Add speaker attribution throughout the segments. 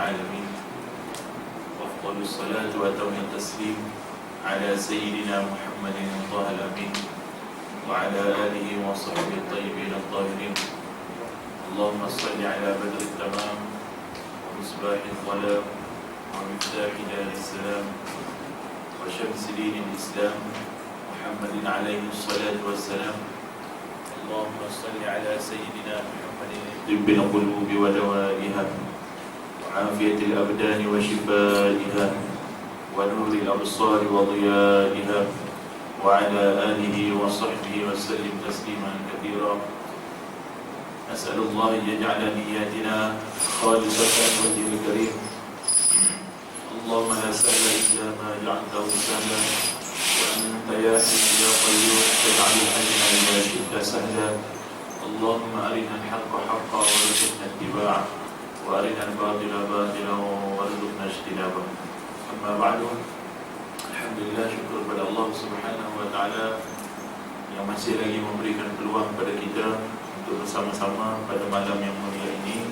Speaker 1: العالمين وأفضل الصلاة وأتم التسليم على سيدنا محمد طه الأمين وعلى آله وصحبه الطيبين الطاهرين. اللهم صل على بدر التمام ومصباح الظلام ومفتاح دار السلام وشمس دين الإسلام محمد عليه الصلاة والسلام. اللهم صل على سيدنا محمد طب القلوب ودوائها وعافية الأبدان وشفائها ونور الأبصار وضيائها وعلى آله وصحبه وسلم تسليما كثيرا. أسأل الله أن يجعل نياتنا خالصة لوجهه الكريم. اللهم لا سهل إلا ما جعلته سهلا وأنت يا حي يا قيوم تجعل الحزن إذا شئت سهلا. اللهم أرنا الحق حقا وارزقنا اتباعه وأرنا الباطل باطلا وارزقنا اجتنابه. أما بعد, alhamdulillah, syukur kepada Allah Subhanahu wa taala yang masih lagi memberikan peluang kepada kita untuk bersama-sama pada malam yang mulia ini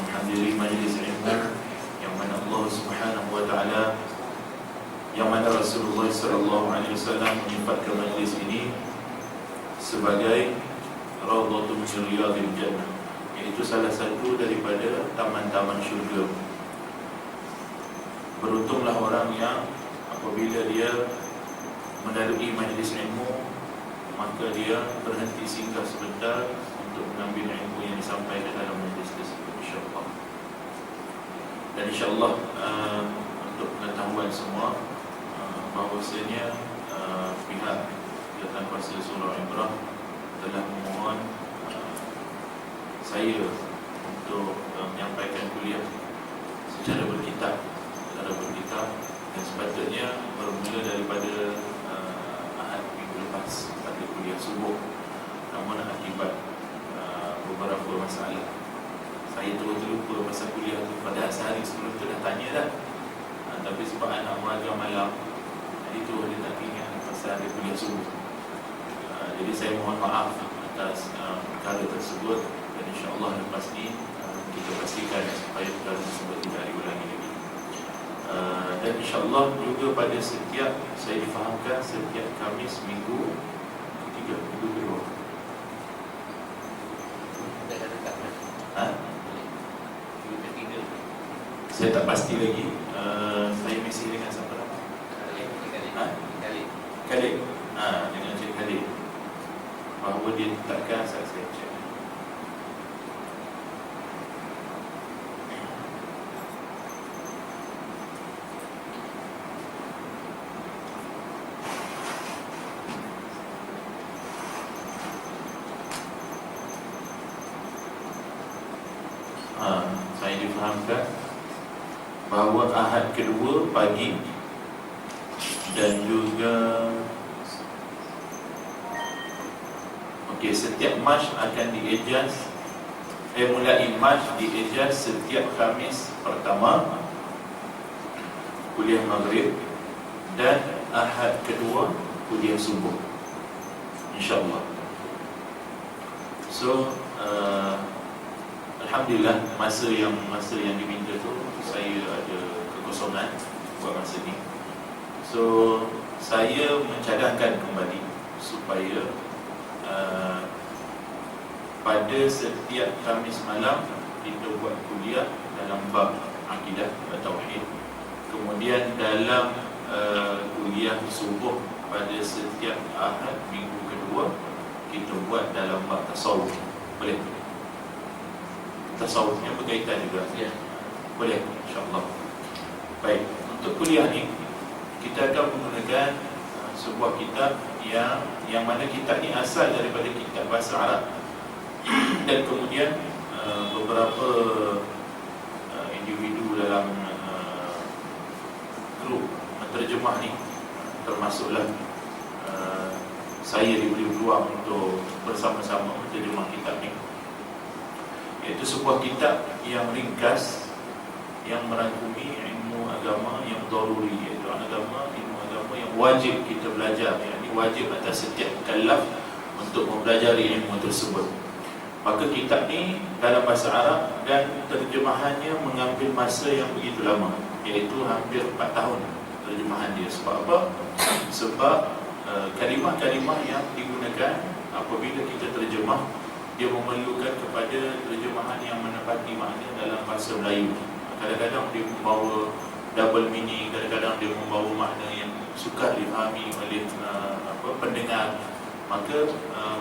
Speaker 1: menghadiri majlis ilmu yang mana Allah Subhanahu wa taala, yang mana Rasulullah sallallahu alaihi wasallam menyifatkan majlis ini sebagai raudhatun min riyadil jannah, iaitu salah satu daripada taman-taman syurga. Beruntunglah orang yang apabila dia melalui majlis ilmu, maka dia berhenti singgah sebentar untuk mengambil ilmu yang disampaikan dalam majlis tersebut, insya-Allah. Dan insya-Allah untuk pengetahuan semua, bahawasanya pihak Jabatan Kuasa Surau Ibrah telah memohon saya untuk menyampaikan kuliah secara berkitab, dan sepatutnya bermula daripada Ahad minggu lepas pada kuliah subuh. Namun akibat beberapa masalah, saya terlupa masa kuliah tu. Pada sehari sebelum tu dah tanya dah, tapi sebab anak mengajar malam, jadi tu dia tak ingat pasal ada kuliah subuh. Jadi saya mohon maaf atas perkara tersebut, dan insya-Allah lepas ni kita pastikan supaya perkara tersebut tidak diulangi lagi. Dan insya-Allah juga pada setiap, saya difahamkan setiap Khamis minggu ketiga, minggu kedua. Saya tak pasti lagi. Saya mesej dengan siapa nama? Khalid. Dengan Cik Khalid, bahawa dia letakkan saat saya cek. Saya difahamkan bahawa Ahad kedua pagi dan juga setiap Mac akan diejaz, mulai Mac diejaz setiap Khamis pertama kuliah maghrib, dan Ahad kedua kuliah subuh, insya-Allah. So alhamdulillah, masa yang diminta tu saya ada kekosongan buat masa ni. So saya mencadangkan kembali supaya pada setiap Khamis malam kita buat kuliah dalam bab akidah dan tauhid. Kemudian dalam kuliah subuh pada setiap Ahad minggu kedua kita buat dalam bab tasawuf. Boleh? Tasawuf yang berkaitan juga. Ya. Boleh, insya-Allah. Baik, untuk kuliah ni kita akan menggunakan sebuah kitab yang mana kitab ni asal daripada kitab bahasa Arab dan kemudian beberapa individu dalam grup menterjemah ni, termasuklah saya diberi peluang untuk bersama-sama menterjemah kitab ni. Iaitu sebuah kitab yang ringkas, yang merangkumi ilmu agama yang daruri, iaitu ilmu agama yang wajib kita belajar, yang wajib atas setiap mukallaf untuk mempelajari ilmu tersebut. Maka kitab ni dalam bahasa Arab dan terjemahannya mengambil masa yang begitu lama, iaitu hampir 4 tahun terjemahan dia. Sebab apa? Sebab kalimah-kalimah yang digunakan apabila kita terjemah, dia memerlukan kepada terjemahan yang menepati makna dalam bahasa Melayu. Kadang-kadang dia membawa double meaning, kadang-kadang dia membawa makna yang sukar difahami oleh pendengar. Maka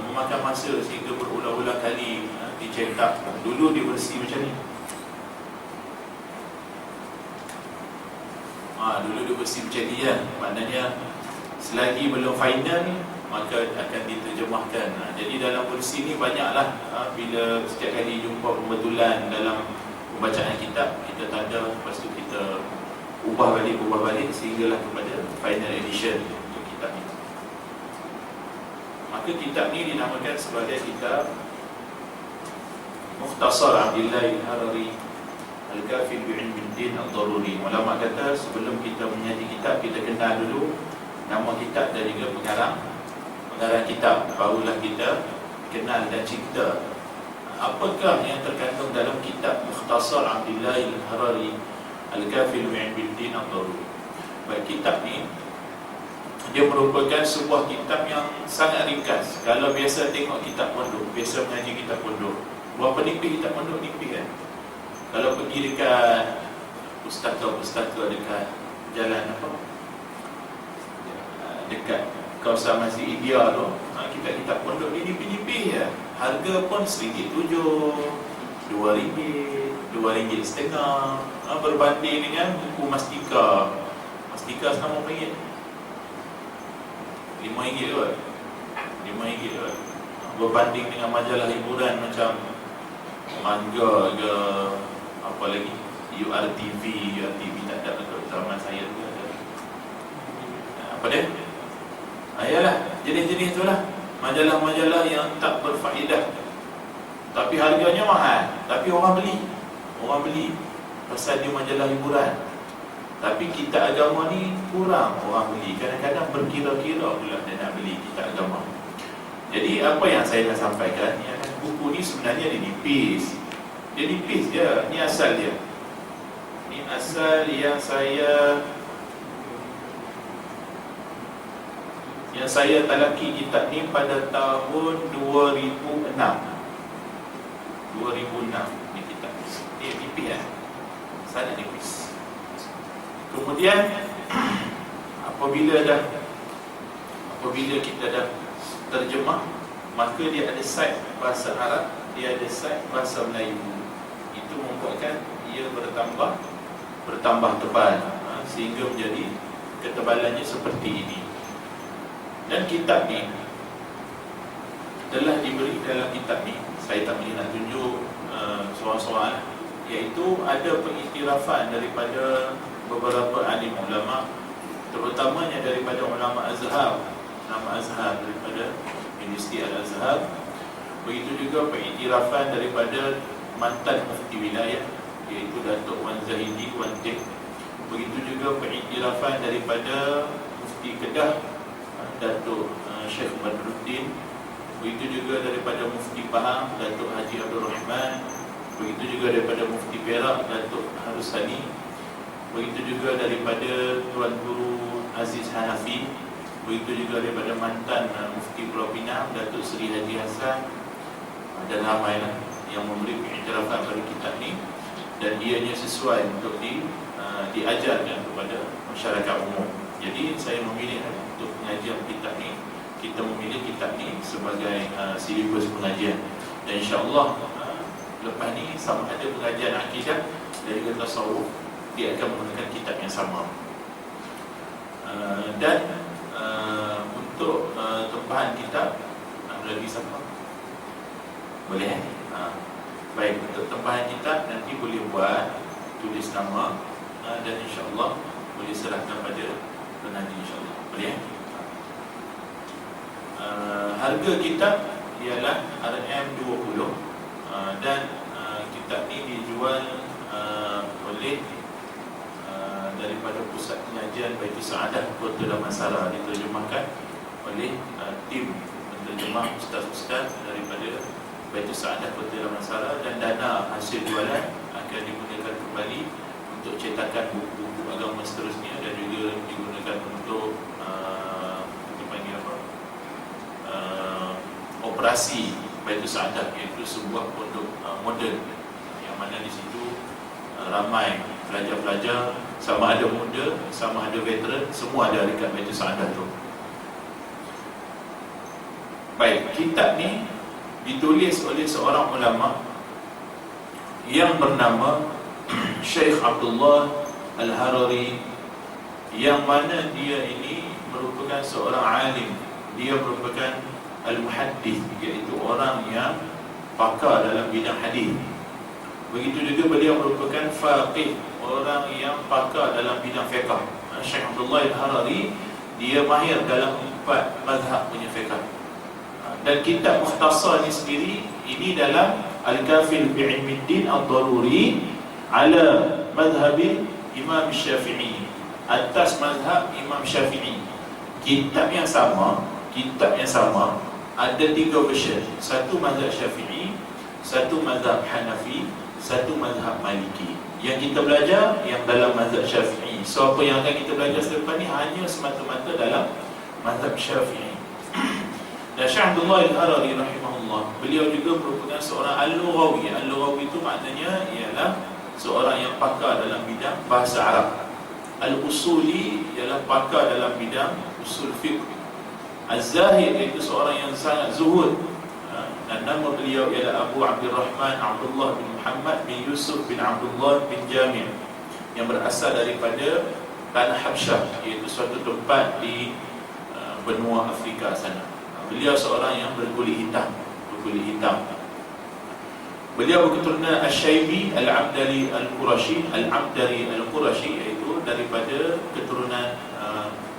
Speaker 1: memakan masa sehingga berulang-ulang kali dicetak. Dulu dia versi macam ni. Dulu dia versi macam ni ya. Maknanya selagi belum final, maka akan diterjemahkan. Jadi dalam versi ni banyaklah, bila setiap kali jumpa pembetulan dalam pembacaan kitab, kita tanda, lepas tu kita ubah balik sehinggalah kepada final edition untuk kitab ni. Maka kitab ni dinamakan sebagai kitab Mukhtasar Abdillah Al-Harari Al-Kafil Bi'ilmiddin Al-Daruri. Ulama kata sebelum kita menyaji kitab, kita kenal dulu nama kitab dan juga pengarang kitab, barulah kita kenal dan cerita apakah yang terkandung dalam kitab Mukhtasar Abdillah Al-Harari Al-Kafil Bi'ilmiddin Al-Daruri. Baik, kitab ni dia merupakan sebuah kitab yang sangat ringkas. Kalau biasa tengok kitab pondok, biasa mengaji kitab pondok, berapa nipis kitab pondok? Nipis kan? Kalau pergi dekat pustaka dekat jalan dekat kawasan Masjid India tu, kitab-kitab pondok ni nipis-nipis je. Harga pun RM1.07, RM2, RM2.50, berbanding dengan buku Mastika sekarang RM5. RM5 kot. Berbanding dengan majalah hiburan macam Manga ke apa lagi, URTV tak ada dekat zaman saya tu ada. Apa dia? Ayalah, jenis-jenis tu lah. Majalah-majalah yang tak berfaedah, tapi harganya mahal, tapi orang beli pasal dia majalah hiburan. Tapi kitab agama ni kurang orang beli. Kadang-kadang berkira-kira pula dia nak beli kitab agama. Jadi apa yang saya nak sampaikan, buku ni sebenarnya dia nipis. Dia nipis je. Ni asal dia. Ni asal yang saya talaki kitab ni pada tahun 2006. Ni kitab. Dia nipis sangat nipis. Kemudian apabila kita dah terjemah, maka dia ada side bahasa Arab, dia ada side bahasa Melayu. Itu membuatkan ia bertambah tebal, sehingga menjadi ketebalannya seperti ini. Dan kitab ni telah diberi dalam kitab ni, saya tak boleh nak tunjuk soal-soal, iaitu ada pengiktirafan daripada beberapa alim ulama, terutamanya daripada ulama Azhar, daripada Universiti Al-Azhar. Begitu juga pengiktirafan daripada mantan mufti wilayah, iaitu Datuk Wan Zahidi Wan Teh. Begitu juga pengiktirafan daripada mufti Kedah, Datuk Syekh Badruddin. Begitu juga daripada mufti Pahang, Datuk Haji Abdul Rahman. Begitu juga daripada mufti Perak, Datuk Harusani. Begitu juga daripada Tuan Guru Aziz Hanafi. Begitu juga daripada mantan mufti Pulau Pinang, Datuk Seri Haji Hassan. Dan ramailah yang memberi pengiktirafan pada kitab ni, dan ianya sesuai untuk diajarkan kepada masyarakat umum. Jadi saya memilih untuk pengajian kitab ni, kita memilih kitab ni sebagai silibus pengajian. Dan insya-Allah lepas ni sama ada pengajian akidah dan juga tasawuf, dia akan menggunakan kitab yang sama. Dan untuk tempahan kitab, nak lagi siapa? Boleh? Baik, untuk tempahan kitab nanti boleh buat, tulis nama, dan insya-Allah boleh serahkan pada penanti insya-Allah. Boleh? Harga kitab ialah RM20, dan kitab ni dijual oleh daripada Pusat Pengajian Baitul Saadah Kota Damansara, diterjemahkan oleh tim penterjemah ustaz-ustaz daripada Baitul Saadah Kota Damansara, dan dana hasil jualan akan digunakan kembali untuk cetakan buku-buku agama seterusnya, dan juga digunakan untuk dipanggil apa, operasi Baitul Saadah, iaitu sebuah pondok moden yang mana di situ ramai pelajar-pelajar, sama ada muda, sama ada veteran, semua ada dekat Baitul Saadah tu. Baik, kitab ni ditulis oleh seorang ulama yang bernama Syekh Abdullah Al-Harari, yang mana dia ini merupakan seorang alim. Dia merupakan al-muhaddith, iaitu orang yang pakar dalam bidang hadis. Begitu juga beliau merupakan faqih, orang yang pakar dalam bidang fiqh. Syekh Abdullah Al-Harari dia mahir dalam 4 mazhab punya fiqh. Dan kitab Mukhtasar ni sendiri ini dalam Al-Kafil bi'ilmiddin Ad-Daruri ala mazhabil Imam Syafi'i, atas mazhab Imam Syafi'i. Kitab yang sama ada 3 version. Satu mazhab Syafi'i, satu mazhab Hanafi, satu mazhab Maliki. Yang kita belajar yang dalam mazhab Syafi'i. So apa yang akan kita belajar selepas ni hanya semata-mata dalam mazhab Syafi'i. Dan Syekh Abdullah Al-Harari rahimahullah, beliau juga merupakan seorang al-lughawi. Al-lughawi itu maknanya ialah seorang yang pakar dalam bidang bahasa Arab. Al-usuli ialah pakar dalam bidang usul fiqh. Az-zahid iaitu seorang yang sangat zuhud. Dan nama beliau ialah Abu Abdurrahman Abdullah bin Muhammad bin Yusuf bin Abdullah bin Jamil, yang berasal daripada Tanah Habsyah, iaitu suatu tempat di benua Afrika sana. Beliau seorang yang berkulit hitam. Beliau berketurunan Asy-Syaibi Al-Abdali Al-Qurashi. Al-Abdali Al-Qurashi iaitu daripada keturunan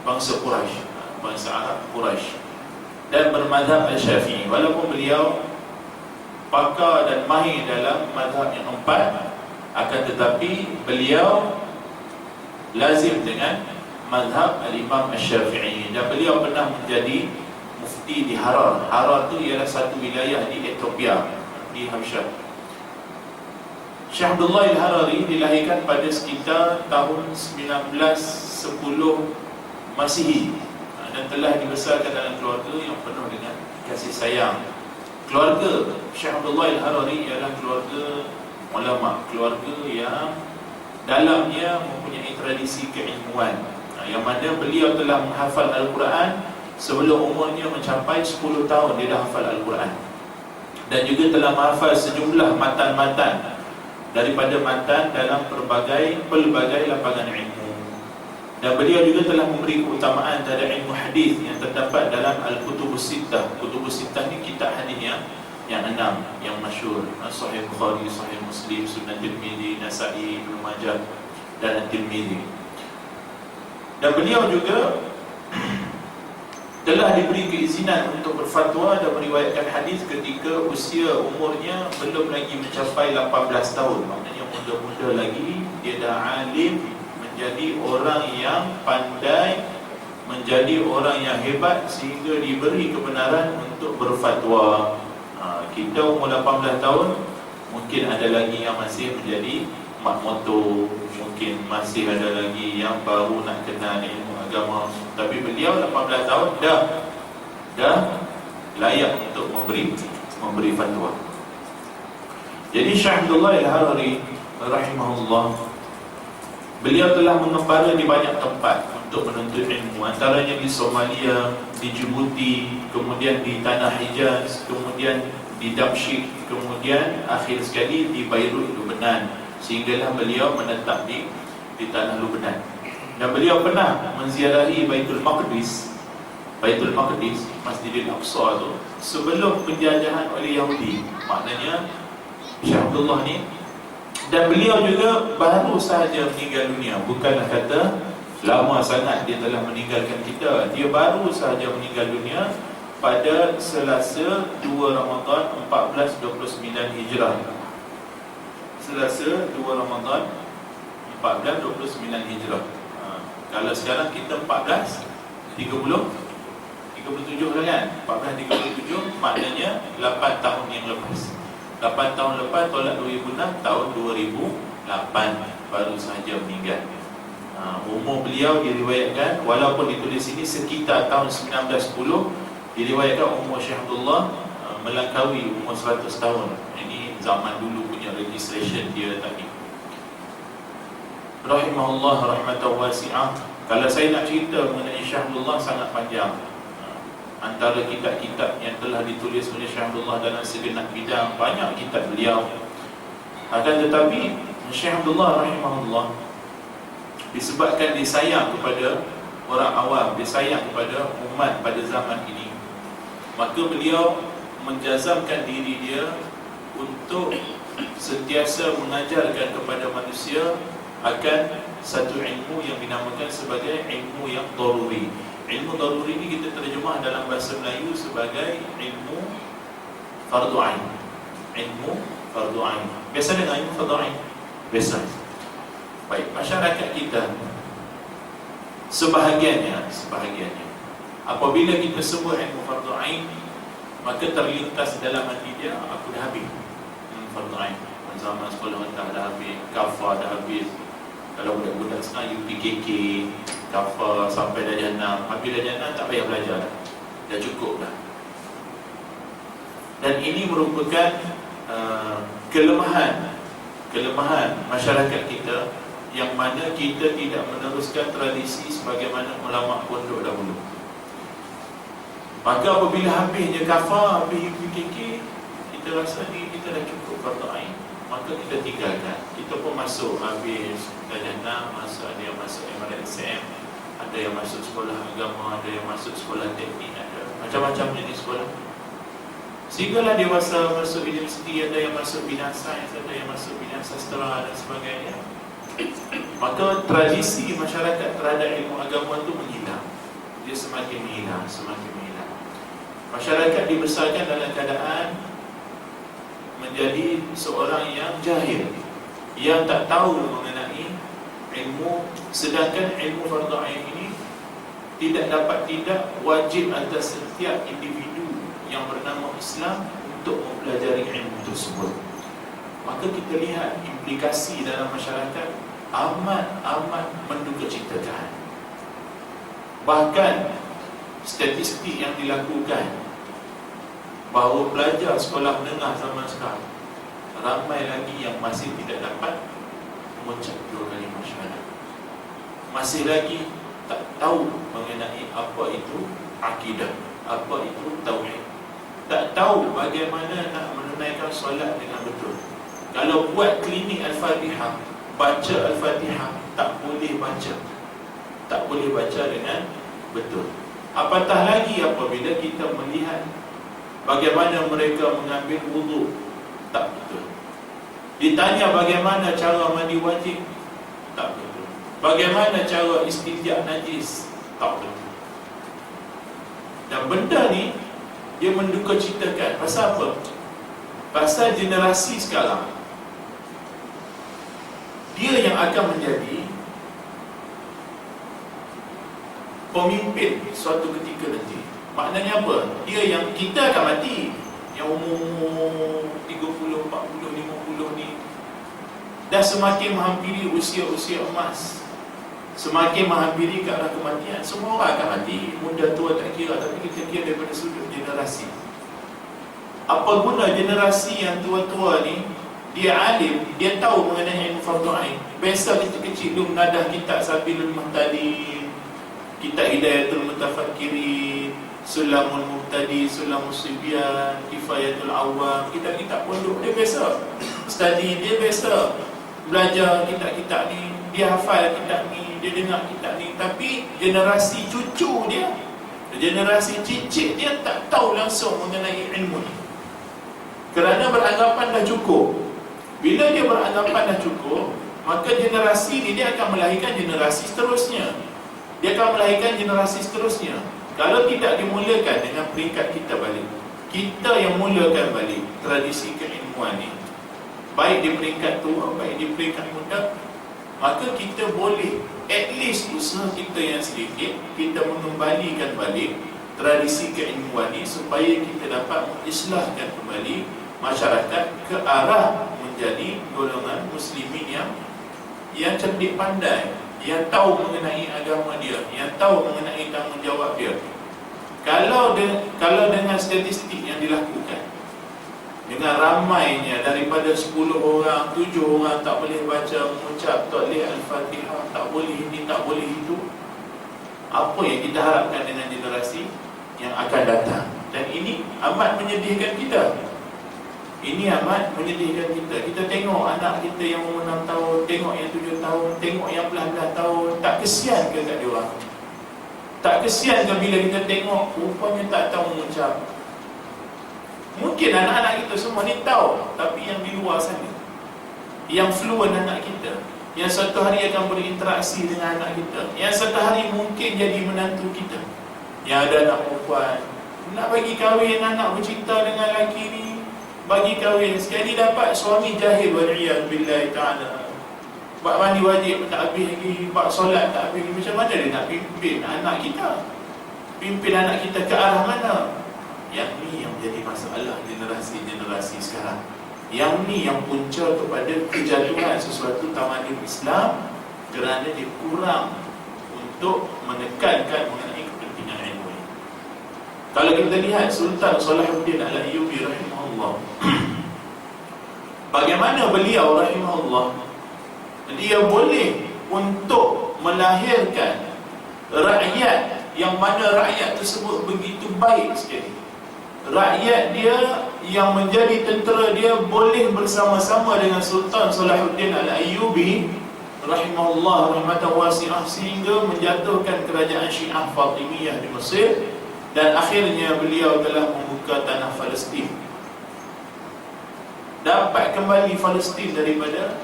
Speaker 1: bangsa Quraisy, bangsa Arab Quraisy, dan bermazhab Al-Syafi'i. Walaupun beliau pakar dan mahir dalam mazhab yang 4, akan tetapi beliau lazim dengan mazhab Al-Imam Al-Syafi'i, dan beliau pernah menjadi mufti di Harar. Harar itu ialah satu wilayah di Ethiopia, di Habsyah. Syekh Abdullah Al-Harari dilahirkan pada sekitar tahun 1910 Masihi, dan telah dibesarkan dalam keluarga yang penuh dengan kasih sayang. Keluarga Syekh Abdullah Al-Harari ialah keluarga ulama, keluarga yang dalamnya mempunyai tradisi keilmuan, yang mana beliau telah menghafal Al-Quran sebelum umurnya mencapai 10 tahun. Dia dah hafal Al-Quran, dan juga telah menghafal sejumlah matan-matan daripada matan dalam pelbagai lapangan ilmu. Dan beliau juga telah memberi keutamaan terhadap ilmu hadis yang terdapat dalam Al-Kutubus Sittah. Kutubus Sittah ni kitab hadis yang 6 yang masyhur: Sahih Bukhari, Sahih Muslim, Sunan Tirmizi, Nasa'i, Ibnu Majah dan At-Tirmizi. Dan beliau juga telah diberi keizinan untuk berfatwa dan meriwayatkan hadis ketika usia umurnya belum lagi mencapai 18 tahun. Maknanya muda-muda lagi, dia dah alim, menjadi orang yang pandai, menjadi orang yang hebat, sehingga diberi kebenaran untuk berfatwa. Kita umur 18 tahun, mungkin ada lagi yang masih menjadi mak motor, mungkin masih ada lagi yang baru nak kenal ilmu agama. Tapi beliau 18 tahun dah layak untuk memberi fatwa. Jadi Syekh Abdullah Al-Harari rahimahullah, beliau telah mengembara di banyak tempat untuk menuntut ilmu, antaranya di Somalia, di Djibouti, kemudian di Tanah Hijaz, kemudian di Damsyik, kemudian akhir sekali di Beirut, Lebanon, sehinggalah beliau menetap di tanah Lebanon. Dan beliau pernah menziarahi Baitul Maqdis, Masjidil Aqsa tu, sebelum penjajahan oleh Yahudi. Maknanya Syekh Abdullah ni, dan beliau juga baru sahaja meninggal dunia. Bukanlah kata lama sangat dia telah meninggalkan kita. Dia baru sahaja meninggal dunia pada Selasa 2 Ramadan 1429 Hijrah. Selasa 2 Ramadan 1429 Hijrah. Kalau sekarang kita 14 30 37 lah kan, 1437 maknanya 8 tahun yang lepas. 8 tahun lepas tolak 2006, tahun 2008 baru sahaja meninggal. Umur beliau diriwayatkan, walaupun ditulis ini sekitar tahun 1910, diriwayatkan umur Syekh Abdullah melampaui umur 100 tahun. Ini zaman dulu punya registration dia tadi. Rahimahullah rahmatan wasi'ah. Kalau saya nak cerita mengenai Syekh Abdullah sangat panjang. Antara kitab-kitab yang telah ditulis oleh Syekh Abdullah dalam segenap bidang, banyak kitab beliau. Akan tetapi Syekh Abdullah rahimahullah, disebabkan dia sayang kepada orang awam, dia sayang kepada umat pada zaman ini, maka beliau menjazamkan diri dia untuk sentiasa mengajarkan kepada manusia akan satu ilmu yang dinamakan sebagai ilmu yang daruri. Ilmu daruri ini kita terjemah dalam bahasa Melayu sebagai ilmu fardu ain. Ilmu fardu ain. Biasa dengan ilmu fardu ain? Biasa. Baik, masyarakat kita sebahagiannya apabila kita sebut ilmu fardu ain, maka terlintas dalam hati dia, aku dah habis fardu ain. Zaman sekolah rendah dah habis, kafar dah habis. Kalau budak-budak sekarang UPKK, kafar sampai darjah 6, habis darjah 6 tak payah belajar dah cukup dah. Dan ini merupakan kelemahan masyarakat kita, yang mana kita tidak meneruskan tradisi sebagaimana ulama pondok dahulu. Maka apabila habisnya kafar, habis UPKK, kita rasa diri kita dah cukup fardu ain, maka kita tinggalkan. Kita pun masuk habis darjah 6, ada yang masuk MRSM, ada yang masuk sekolah agama, ada yang masuk sekolah teknik, ada macam-macam jenis sekolah. Sehinggalah dewasa masuk universiti, ada yang masuk bidang sains, ada yang masuk bidang sastra dan sebagainya. Maka tradisi masyarakat terhadap ilmu agama itu menghilang. Dia semakin menghilang. Masyarakat dibesarkan dalam keadaan menjadi seorang yang jahil, yang tak tahu mengenai ilmu. Sedangkan ilmu fardu ain ini tidak wajib atas setiap individu yang bernama Islam untuk mempelajari ilmu tersebut. Maka kita lihat implikasi dalam masyarakat amat mendukacitakan. Bahkan statistik yang dilakukan bahawa pelajar sekolah menengah zaman sekarang ramai lagi yang masih tidak dapat mengucap 2 kalimah syahadat, masih lagi tak tahu mengenai apa itu akidah, apa itu tauhid, tak tahu bagaimana nak menunaikan solat dengan betul. Kalau buat klinik Al-Fatihah, baca Al-Fatihah, tak boleh baca dengan betul. Apatah lagi apabila kita melihat bagaimana mereka mengambil wuduk, tak betul. Ditanya bagaimana cara mandi wajib, tak betul. Bagaimana cara istinja najis, tak betul. Dan benda ni dia mendukacitakan. Pasal apa? Pasal generasi sekarang, dia yang akan menjadi pemimpin suatu ketika nanti. Maknanya apa? Dia yang kita akan mati, yang umur 30, 40, 50 ni dah semakin menghampiri usia-usia emas, semakin menghampiri ke arah kematian. Semua orang akan mati, muda tua tak kira. Tapi kita kira daripada sudut generasi. Apa guna generasi yang tua-tua ni? Dia alim, dia tahu mengenai ilmu fardu ain. Biasa kecil-kecil dulu menadah kitab Sabilul Muhtadin, kitab Hidayatul Mutafakkirin, Sulamul Muhtadi, Sulamul Sibyan, Kifayatul Awam, kitab-kitab pondok. Dia biasa study, dia biasa belajar kitab-kitab ni, dia hafal kitab ni, dia dengar kitab ni. Tapi generasi cucu dia, generasi cicit dia tak tahu langsung mengenai ilmu ni, kerana beranggapan dah cukup. Bila dia beranggapan dah cukup, maka generasi ni dia akan melahirkan generasi seterusnya. Dia akan melahirkan generasi seterusnya. Kalau tidak dimulakan dengan peringkat kita balik, kita yang mulakan balik tradisi keilmuan ni, baik di peringkat tua, baik di peringkat muda, maka kita boleh at least usaha kita yang sedikit, kita mengembalikan balik tradisi keilmuan ini supaya kita dapat mengislahkan kembali masyarakat ke arah menjadi golongan muslimin yang cerdik pandai, yang tahu mengenai agama dia, yang tahu mengenai tanggungjawab dia. Kalau dengan statistik yang dilakukan, dengan ramainya daripada 10 orang, 7 orang tak boleh baca mengucap tahlil Al-Fatihah, tak boleh ini, tak boleh itu, apa yang kita harapkan dengan generasi yang akan datang? Dan ini amat menyedihkan kita. Ini amat menyedihkan kita. Kita tengok anak kita yang umur 6 tahun, tengok yang 7 tahun, tengok yang belas-belas tahun. Tak kesian ke kat dia orang? Tak kesian ke bila kita tengok rupanya tak tahu mengucap? Mungkin anak-anak kita semua ni tahu, tapi yang di luar sana, yang fluent anak kita, yang satu hari akan berinteraksi dengan anak kita, yang satu hari mungkin jadi menantu kita, yang ada anak perempuan, nak bagi kahwin anak bercinta dengan lelaki ni, bagi kahwin, sekali dapat suami jahil, wal'iyadzubillah ta'ala, buat mandi wajib tak habis lagi, buat solat tak habis lagi. Macam mana dia nak pimpin anak kita? Pimpin anak kita ke arah mana? Yang ni yang menjadi masalah generasi-generasi sekarang. Yang ni yang punca kepada kejatuhan sesuatu tamadun Islam, kerana dia kurang untuk menekankan mengenai kepentingan ilmu ini. Kalau kita lihat Sultan Salahuddin Al-Ayyubi rahimahullah, bagaimana beliau rahimahullah, dia boleh untuk melahirkan rakyat yang mana rakyat tersebut begitu baik sekali. Rakyat dia yang menjadi tentera dia boleh bersama-sama dengan Sultan Salahuddin Al-Ayyubi rahimahullah rahmatan wasi'ah, sehingga menjatuhkan kerajaan Syiah Fatimiyah di Mesir, dan akhirnya beliau telah membuka tanah Palestin, dapat kembali Palestin daripada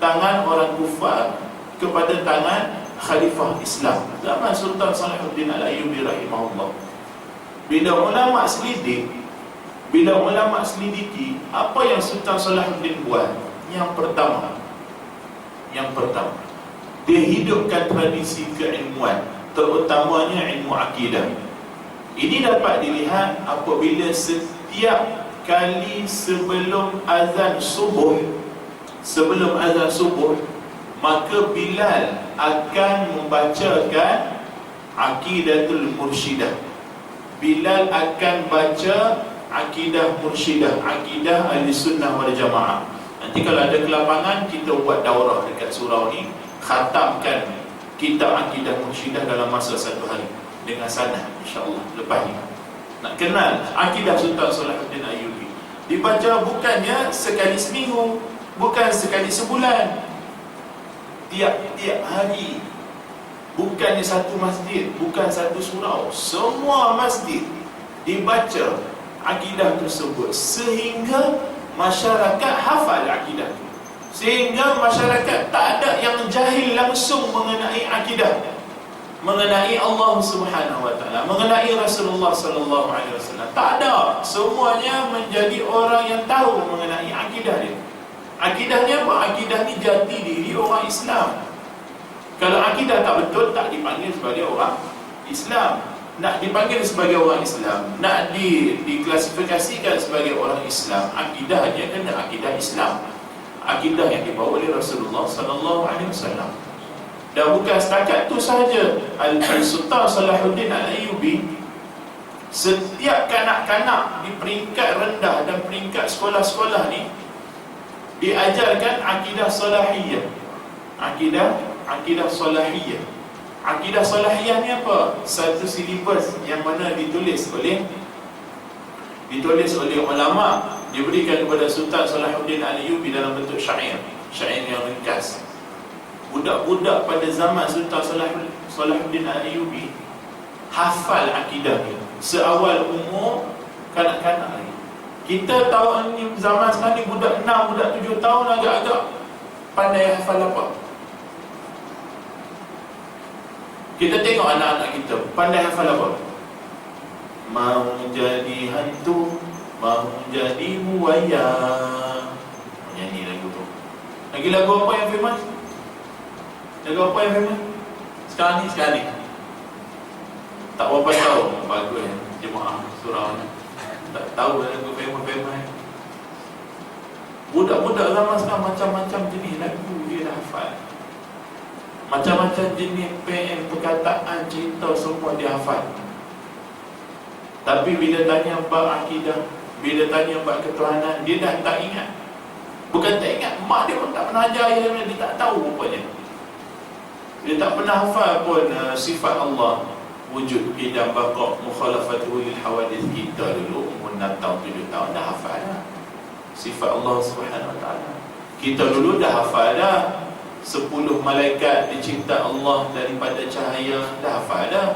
Speaker 1: tangan orang kufar kepada tangan Khalifah Islam zaman Sultan Salahuddin Al-Ayyubi rahimahullah. Bila ulama selidiki apa yang Sultan Salahuddin buat, yang pertama, dia hidupkan tradisi keilmuan, terutamanya ilmu akidah. Ini dapat dilihat apabila setiap kali sebelum azan subuh, maka Bilal akan membacakan Aqidatul Mursyidah. Bilal akan baca Aqidah Mursyidah, Aqidah Ahlussunnah wal Jamaah. Nanti kalau ada kelapangan, kita buat daurah dekat surau ni, khatamkan kitab Aqidah Mursyidah dalam masa 1 hari dengan sanad, insya-Allah. Lepas ni nak kenal Aqidah Sultan Salahuddin Ayyubi, dibaca bukannya sekali seminggu, bukan sekali sebulan, tiap-tiap hari. Bukannya satu masjid, bukan satu surau, semua masjid dibaca akidah tersebut, sehingga masyarakat hafal akidah, sehingga masyarakat tak ada yang jahil langsung mengenai akidah, mengenai Allah Subhanahu wa taala, mengenai Rasulullah sallallahu alaihi wasallam. Tak ada, semuanya menjadi orang yang tahu mengenai akidah dia. Akidahnya apa? Akidah ni jati diri orang Islam. Kalau akidah tak betul, tak dipanggil sebagai orang Islam. Nak dipanggil sebagai orang Islam, nak diklasifikasikan sebagai orang Islam, akidahnya kena akidah Islam, akidah yang dibawa oleh Rasulullah sallallahu alaihi wasallam. Dan bukan setakat tu sahaja, Sultan Salahuddin Al-Ayyubi, setiap kanak-kanak di peringkat rendah dan peringkat sekolah-sekolah ni diajarkan akidah salahiyah. Akidah salahiyah. Akidah salahiyah ni apa? Satu silibus yang mana ditulis oleh ulama, diberikan kepada Sultan Salahuddin Al-Ayyubi dalam bentuk syair yang ringkas. Budak-budak pada zaman Sultan Salahuddin Al-Ayyubi hafal akidah ni seawal umur kanak-kanak ni. Kita tahu ni zaman sekarang ni budak 6, budak 7 tahun agak-agak pandai hafal apa. Kita tengok anak-anak kita pandai hafal apa? Mau jadi hantu, mau jadi buaya. Nyanyi lagu tu. Lagi lagu apa yang famous? Sekarang ni Tak berapa tahu bagus jemaah surau ni. Tak tahu lagu famous-famous. Budak-budak zaman sekarang macam-macam jenis lagu dia dah hafal. Macam-macam jenis PM, perkataan, cerita semua dia hafal. Tapi bila tanya bab akidah, bila tanya bab ketuhanan, dia dah tak ingat. Bukan tak ingat, mak dia pun tak pernah ajar dia tak tahu rupanya. Dia tak pernah hafal pun sifat Allah, wujud, qidam, baqa', mukhalafatuhu lil hawadith. Kita dulu umur 6 tahun 7 tahun dah hafal dah sifat Allah Subhanahu wa ta'ala. Kita dulu dah hafal dah 10 malaikat dicipta Allah daripada cahaya, dah hafal dah.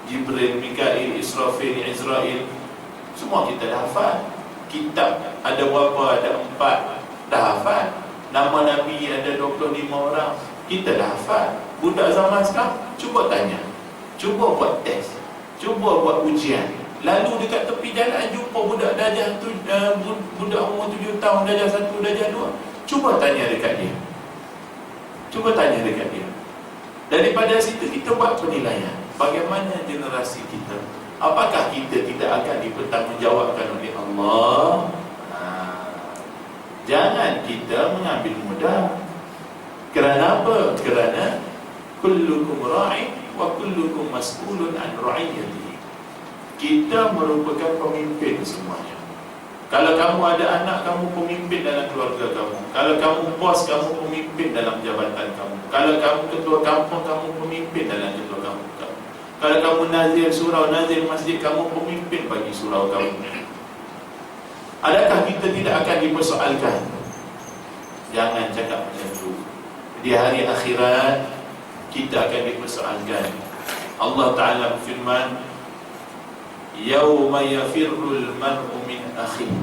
Speaker 1: Jibril, Mikail, Israfil, Izrail, semua kita dah hafal. Kitab ada berapa? Ada 4, dah hafal. Nama Nabi ada 25 orang, kita dah hafal. Budak zaman sekarang, cuba tanya, cuba buat test, cuba buat ujian. Lalu dekat tepi jalan jumpa budak darjah tu, budak umur 7 tahun, darjah 1, darjah 2. Cuba tanya dekat dia. Cuba tanya dekat dia. Daripada situ kita buat penilaian. Bagaimana generasi kita? Apakah kita tidak akan dipertanggungjawabkan oleh Allah? Jangan kita mengambil mudah. Kerana apa? Kerana kullukum ra'i wa kullukum mas'ulun an ra'iyatihi. Kita merupakan pemimpin semuanya. Kalau kamu ada anak, kamu pemimpin dalam keluarga kamu. Kalau kamu bos, kamu pemimpin dalam jabatan kamu. Kalau kamu ketua kampung, kamu pemimpin dalam ketua kampung kamu. Kalau kamu nazir surau, nazir masjid, kamu pemimpin bagi surau kamu. Adakah kita tidak akan dipersoalkan? Jangan cakap macam itu. Di hari akhirat kita akan dipersoalkan. Allah Ta'ala berfirman, Yawma yafirrul mar'u min akhihi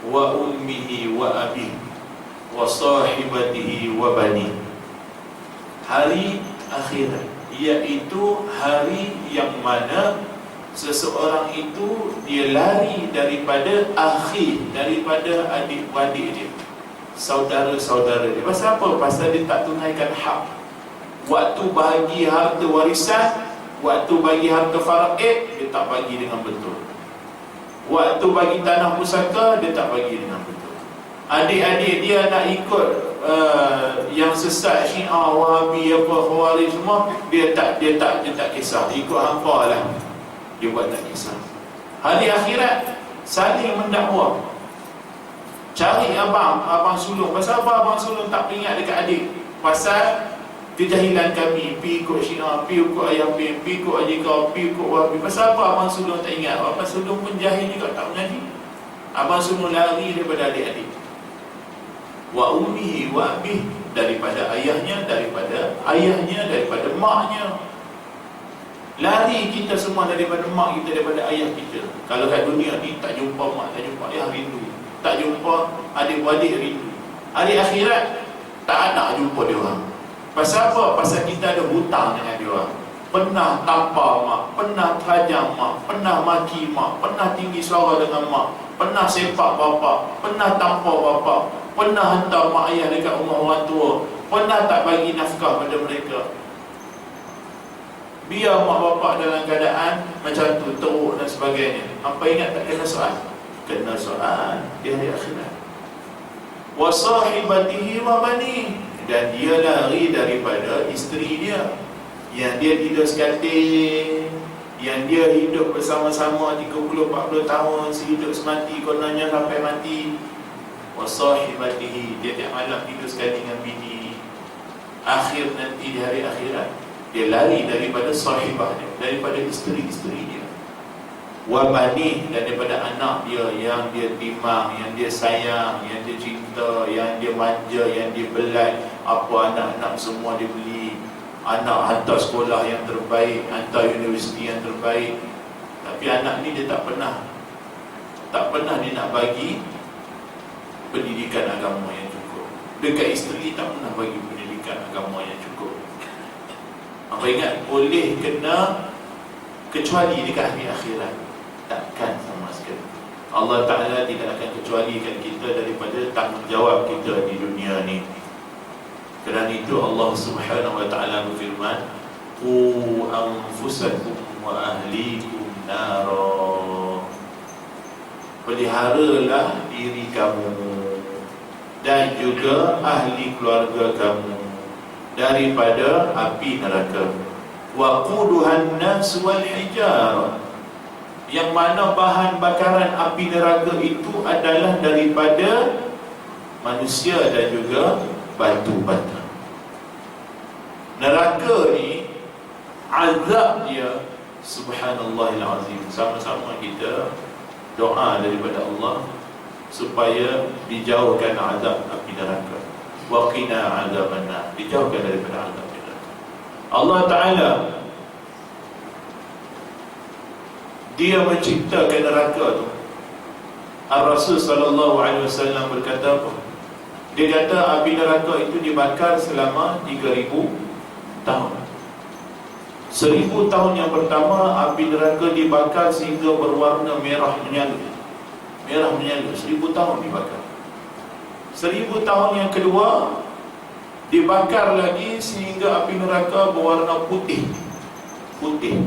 Speaker 1: wa ummihi wa abihi wa sahibatihi wa banihi. Hari akhirat, iaitu hari yang mana seseorang itu dia lari daripada akhi, daripada adik-adik dia, saudara-saudara dia. Pasal apa? Pasal dia tak tunaikan hak. Waktu bagi harta warisan, waktu bagi harta faraid, dia tak bagi dengan betul. Waktu bagi tanah pusaka, dia tak bagi dengan betul. Adik-adik dia nak ikut yang sesat, Syiah, Wahabi, apa, Khawarij semua, dia tak kisah. Ikut hampa lah, dia buat tak kisah. Hari akhirat saling mendakwa. Cari abang sulung. Pasal apa abang sulung tak peringat dekat adik? Pasal kejahilan kami, pi ikut Syiah, pi ikut ayah pi ikut ajika, pi ikut Wahabi. Pasal apa abang sulung tak ingat? Abang sulung pun jahil juga, tak mengaji. Abang sulung lari daripada adik-adik. Wa ummihi wa abih, daripada ayahnya, daripada maknya. Lari kita semua daripada mak kita, daripada ayah kita. Kalau kat dunia ni tak jumpa mak, tak jumpa ayah, rindu. Tak jumpa adik-beradik, rindu. Hari akhirat tak nak jumpa dia orang. Pasal apa? Pasal kita ada hutang dengan dia orang. Pernah tampar mak, pernah tajam mak, pernah maki mak, pernah tinggi suara dengan mak, pernah sepak bapak, pernah tampar bapak, pernah hantar mak ayah dekat rumah orang tua, pernah tak bagi nafkah pada mereka. Biar mak bapak dalam keadaan macam tu, teruk dan sebagainya. Apa ingat tak kena soal? Kena soal di hari akhirat. Wa sahibatihi wa bani, dan dia lari daripada isteri dia, yang dia tidur sekatil, yang dia hidup bersama-sama 30-40 tahun, sehidup semati, kononnya sampai mati. Wa sahibatihi, dia tiap malam tidur sekali dengan bini. Akhir nanti di hari akhirat, dia lari daripada sahibah dia, daripada isteri-isteri dia. Wa bani, dan daripada anak dia yang dia timang, yang dia sayang, yang dia cinta, yang dia manja, yang dia belai. Apa anak-anak semua dia beli. Anak hantar sekolah yang terbaik, hantar universiti yang terbaik. Tapi anak ni dia tak pernah dia nak bagi pendidikan agama yang cukup. Dekat isteri tak pernah bagi pendidikan agama yang cukup. Apa ingat? Boleh kena, kecuali dekat hari akhirat. Takkan sama sekali. Allah Ta'ala tidak akan kecualikan kita daripada tanggungjawab kita di dunia ni. Kerana itu Allah Subhanahu wa Ta'ala berfirman, qu anfusakum wa ahlikum nara. Peliharalah diri kamu dan juga ahli keluarga kamu daripada api neraka. Waquduhan nas wal hijarah, yang mana bahan bakaran api neraka itu adalah daripada manusia dan juga batu bata. Neraka ni azab dia, subhanallahil azim. Sama-sama kita doa daripada Allah supaya dijauhkan azab api neraka. Wa qina azabannar, dijauhkan daripada azab neraka. Allah Ta'ala Dia menciptakan neraka tu. Ar-Rasul sallallahu alaihi wasallam berkata apa? Dia kata api neraka itu dibakar selama 3000 tahun. 1000 tahun yang pertama api neraka dibakar sehingga berwarna merah menyala. Merah menyala, 1000 tahun dibakar. 1000 tahun yang kedua dibakar lagi sehingga api neraka berwarna putih. Putih.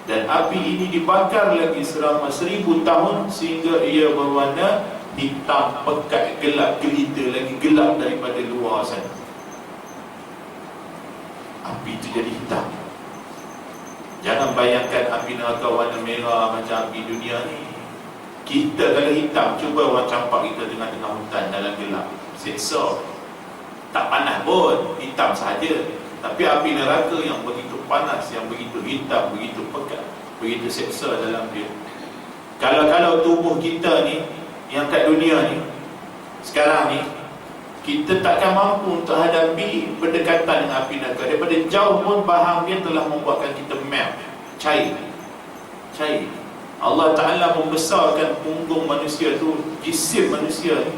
Speaker 1: Dan api ini dibakar lagi selama 1000 tahun sehingga ia berwarna hitam pekat, gelap gelita, lagi gelap daripada luar sana. Api itu jadi hitam. Jangan bayangkan api neraka warna merah macam api dunia ni. Kita kalau hitam, cuba orang campak kita tengah-tengah hutan dalam gelap, seksa. Tak panas pun, hitam saja. Tapi api neraka yang begitu panas, yang begitu hitam, begitu pekat, begitu seksa dalam dia. Kalau tubuh kita ni, yang kat dunia ni, sekarang ni, kita takkan mampu untuk hadapi berdekatan dengan api neraka. Daripada jauh pun bahan dia telah membuatkan kita melt, cair. Cair. Allah Ta'ala membesarkan punggung manusia tu, jisim manusia ni.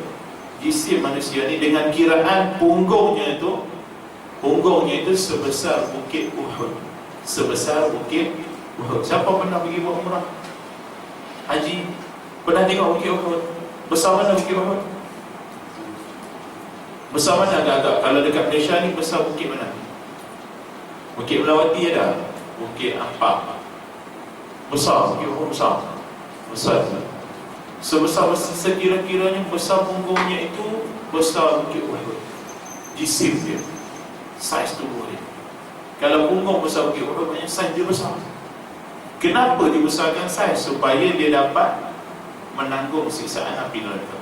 Speaker 1: Jisim manusia ni dengan kiraan punggungnya itu sebesar bukit Uhud. Sebesar bukit Uhud. Siapa pernah pergi buat umrah? Haji? Pernah tengok bukit Uhud? Besar mana bukit Uhud? Besar mana agak-agak? Kalau dekat Malaysia ni besar bukit mana? Bukit Melawati ada? Bukit Ampak? Besar, bukit Uhud besar. Besar. Sebesar sekira-kiranya besar punggungnya itu, besar bukit Uhud. Jisim dia, saiz tubuh dia. Kalau punggung besar bukit Uhud, maknanya saiz dia besar. Kenapa dibesarkan saiz? Supaya dia dapat menanggung siksaan api neraka,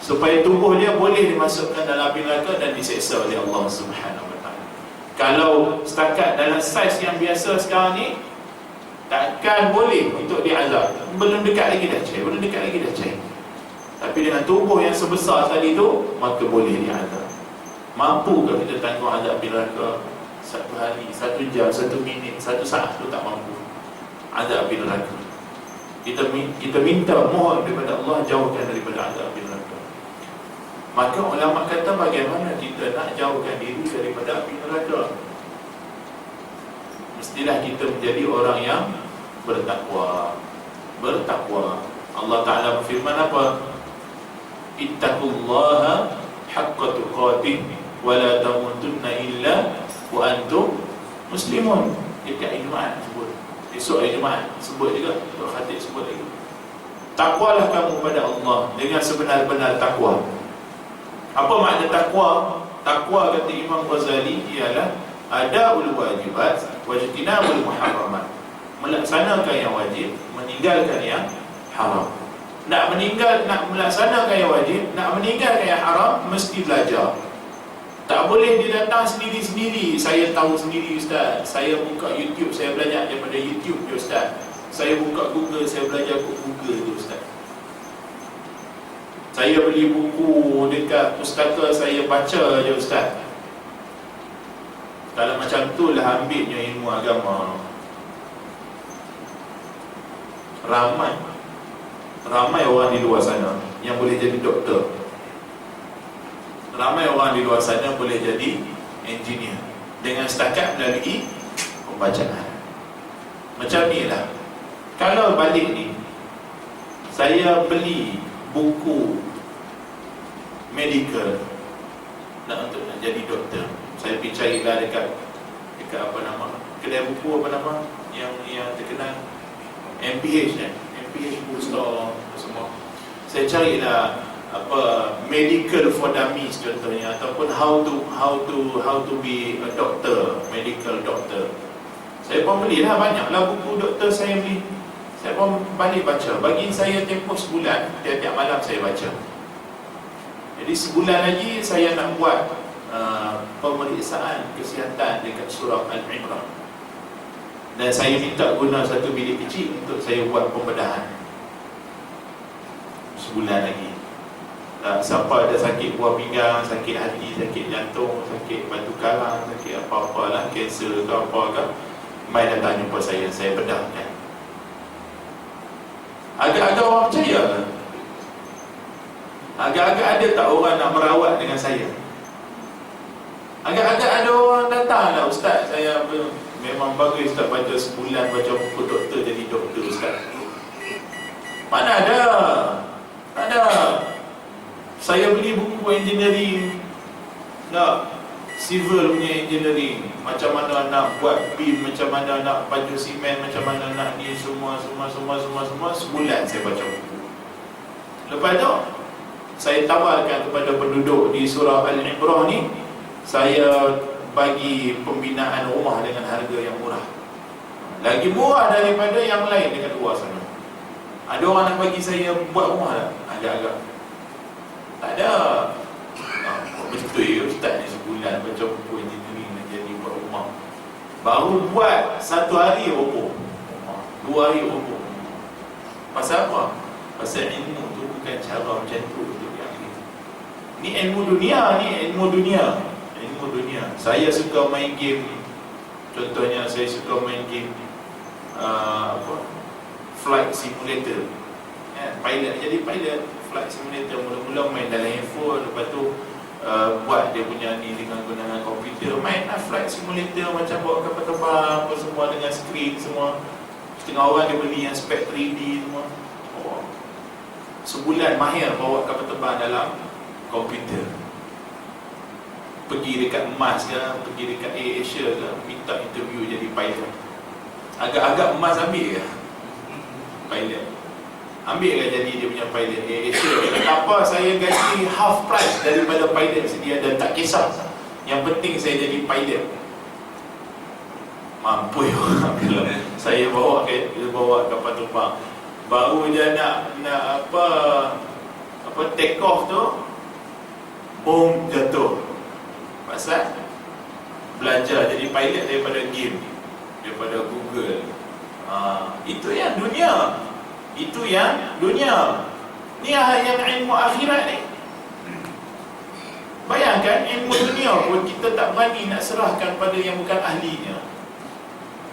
Speaker 1: supaya tubuh dia boleh dimasukkan dalam api neraka dan diseksa oleh Allah Subhanahu Wa Taala. Kalau setakat dalam saiz yang biasa sekarang ni, takkan boleh untuk diazab. Belum dekat lagi dah cair, belum dekat lagi dah cair. Tapi dengan tubuh yang sebesar tadi tu, maka boleh diazab. Mampukah kita tanggung azab api neraka? 1 hari, 1 jam, 1 minit, 1 saat tu tak mampu. Azab api neraka. Kita minta, mohon daripada Allah jauhkan daripada azab api neraka. Maka ulama kata, bagaimana kita nak jauhkan diri daripada api neraka? Mestilah kita menjadi orang yang bertakwa. Bertakwa. Allah Ta'ala berfirman apa? Ittaqullaha haqqa tuqatih wa la tamutunna illa wa antum muslimun. Dekat Jumaat sebut. Esok hari Jumaat sebut juga. Tok Khatib sebut lagi. Takwalah kamu pada Allah dengan sebenar-benar takwa. Apa makna takwa? Takwa kata Imam Ghazali ialah adaul wajibat wajtinabul muharramat. Melaksanakan yang wajib, meninggalkan yang haram. Nak melaksanakan yang wajib, nak meninggalkan yang haram, mesti belajar. Tak boleh dia datang sendiri-sendiri. Saya tahu sendiri Ustaz, saya buka YouTube, saya belajar daripada YouTube je Ustaz. Saya buka Google, saya belajar kat Google je Ustaz. Saya beli buku dekat pustaka, saya baca je Ustaz. Kalau macam tu lah ambilnya ilmu agama. Ramai orang di luar sana yang boleh jadi doktor. Ramai orang di luar sana boleh jadi engineer dengan setakat melalui pembacaan. Macam ni lah. Kalau balik ni, saya beli buku medical untuk nak jadi doktor, saya pergi carilah dekat dekat apa nama, kedai buku apa nama yang terkenal, MPH kan, MPH bookstore semua. Saya carilah apa medical for dummies contohnya, ataupun how to be a doctor, medical doctor. Saya pun belilah banyaklah buku doktor saya beli. Saya pun balik baca. Bagi saya tempoh sebulan, tiap-tiap malam saya baca. Jadi sebulan lagi saya nak buat pemeriksaan kesihatan dekat surau Al-Imran. Dan saya minta guna satu bilik kecil untuk saya buat pembedahan. Sebulan lagi. Siapa ada sakit buah pinggang, sakit hati, sakit jantung, sakit batu karang, sakit apa-apalah, kanser ke apa ke, mai datang jumpa saya bedahkan. Agak-agak orang percaya ke? Agak-agak ada tak orang nak merawat dengan saya? Agak-agak ada orang datang lah, Ustaz, saya memang bagus Ustaz baca sebulan baca buku doktor jadi doktor Ustaz. Mana ada? Tak ada. Saya beli buku engineering, civil punya engineering, macam mana nak buat beam, macam mana nak baju simen, macam mana nak ni, semua sebulan saya baca buku. Lepas tu saya tawarkan kepada penduduk di surau Al-Imran ni, saya bagi pembinaan rumah dengan harga yang murah, lagi murah daripada yang lain dekat luar sana. Ada orang nak bagi saya buat rumah tak? Agak-agak tak ada. Betul ya Ustaz ni sebulan baca buku engineering nak jadi buat rumah. Baru buat 1 hari roboh, 2 hari roboh. Pasal apa? Pasal ilmu tu bukan cara macam tu untuk diambil. Ni ilmu dunia, ilmu dunia. Saya suka main game. Contohnya saya suka main game flight simulator. Pilot, jadi pilot flight simulator. Mula-mula main dalam handphone, lepas tu buat dia punya ni dengan gunakan komputer. Main flight simulator macam bawa kapal terbang apa semua dengan skrin semua. Setengah orang dia beli yang spek 3D semua. Sebulan mahir bawa kapal terbang dalam komputer. Pergi dekat Emas ke, pergi dekat AirAsia ke, minta interview jadi pilot. Agak-agak Emas ambil ke pilot? Ambil kan jadi dia punya pilot AirAsia. Kenapa saya gaji half price daripada pilot sedia, dan tak kisah, yang penting saya jadi pilot. Mampu orang kalau saya bawa kapal terbang, baru dia nak apa take off tu, boom, jatuh. Pasal belajar jadi pilot daripada game, daripada Google. Itu yang dunia. Itu yang dunia. Ni yang ilmu akhirat ni. Bayangkan ilmu dunia pun kita tak berani nak serahkan pada yang bukan ahlinya.